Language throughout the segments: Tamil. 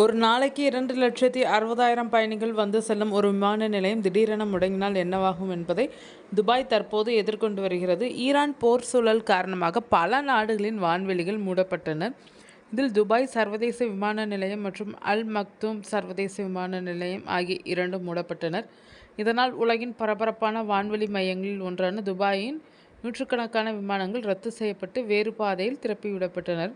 ஒரு நாளைக்கு 2,60,000 பயணிகள் வந்து செல்லும் ஒரு விமான நிலையம் திடீரென முடங்கினால் என்னவாகும் என்பதை துபாய் தற்போது எதிர்கொண்டு வருகிறது. ஈரான் போர் சூழல் காரணமாக பல நாடுகளின் வான்வெளிகள் மூடப்பட்டன. இதில் துபாய் சர்வதேச விமான நிலையம் மற்றும் அல் மக்தூம் சர்வதேச விமான நிலையம் ஆகிய இரண்டும் மூடப்பட்டனர். இதனால் உலகின் பரபரப்பான வான்வெளி மையங்களில் ஒன்றான துபாயின் நூற்றுக்கணக்கான விமானங்கள் ரத்து செய்யப்பட்டு வேறு பாதையில் திருப்பிவிடப்பட்டனர்.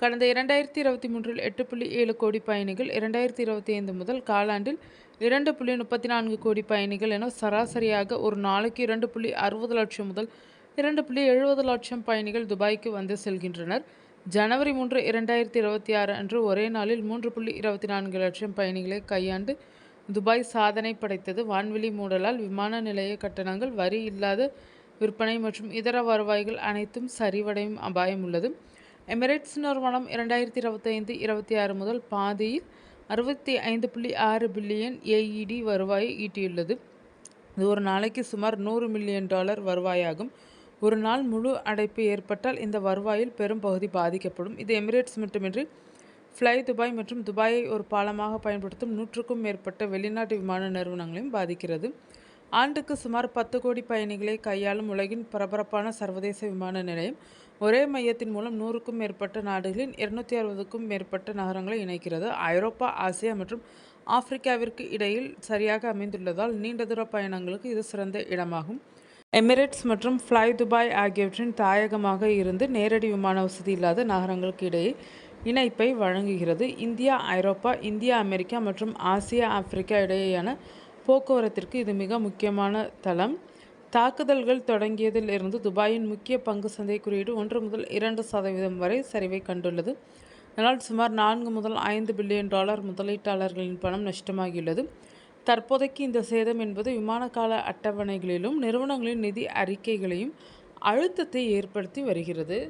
கடந்த 2023இல் 8.7 கோடி பயணிகள், 2025 முதல் காலாண்டில் 2.34 கோடி பயணிகள் என சராசரியாக ஒரு நாளைக்கு 2.60 லட்சம் முதல் 2.70 லட்சம் பயணிகள் துபாய்க்கு வந்து செல்கின்றனர். ஜனவரி 3, 2026 அன்று ஒரே நாளில் 3.24 லட்சம் பயணிகளை கையாண்டு துபாய் சாதனை படைத்தது. வான்வெளி மூடலால் விமான நிலைய கட்டணங்கள், வரி இல்லாத விற்பனை மற்றும் இதர வருவாய்கள் அனைத்தும் சரிவடையும் அபாயம் உள்ளது. எமிரேட்ஸ் நிறுவனம் 2025-26 முதல் பாதியில் 65.6 பில்லியன் AED வருவாயை ஈட்டியுள்ளது. இது ஒரு நாளைக்கு சுமார் $100 மில்லியன் வருவாயாகும். ஒரு நாள் முழு அடைப்பு ஏற்பட்டால் இந்த வருவாயில் பெரும் பகுதி பாதிக்கப்படும். இது எமிரேட்ஸ் மட்டுமின்றி ஃப்ளை துபாய் மற்றும் துபாயை ஒரு பாலமாக பயன்படுத்தும் 100க்கும் மேற்பட்ட வெளிநாட்டு விமான நிறுவனங்களையும் பாதிக்கிறது. ஆண்டுக்கு சுமார் 10 கோடி பயணிகளை கையாளும் உலகின் பரபரப்பான சர்வதேச விமான நிலையம் ஒரே மையத்தின் மூலம் 100க்கும் மேற்பட்ட நாடுகளின் 260க்கும் மேற்பட்ட நகரங்களை இணைக்கிறது. ஐரோப்பா, ஆசியா மற்றும் ஆப்பிரிக்காவிற்கு இடையில் சரியாக அமைந்துள்ளதால் நீண்ட தூர பயணங்களுக்கு இது சிறந்த இடமாகும். எமிரேட்ஸ் மற்றும் ஃப்ளை துபாய் ஆகியவற்றின் தாயகமாக இருந்து நேரடி விமான வசதி இல்லாத நகரங்களுக்கு இடையே இணைப்பை வழங்குகிறது. இந்தியா, ஐரோப்பா, இந்தியா, அமெரிக்கா மற்றும் ஆசியா, ஆப்பிரிக்கா இடையேயான போக்குவரத்திற்கு இது மிக முக்கியமான தளம். தாக்குதல்கள் தொடங்கியதில் இருந்து துபாயின் முக்கிய பங்கு சந்தை குறியீடு 1 முதல் 2% வரை சரிவை கண்டுள்ளது. இதனால் சுமார் 4 முதல் 5 பில்லியன் முதலீட்டாளர்களின் பணம் நஷ்டமாகியுள்ளது. தற்போதைக்கு இந்த சேதம் என்பது விமான கால அட்டவணைகளிலும் நிறுவனங்களின் நிதி அறிக்கைகளையும் அழுத்தத்தை ஏற்படுத்தி வருகிறது.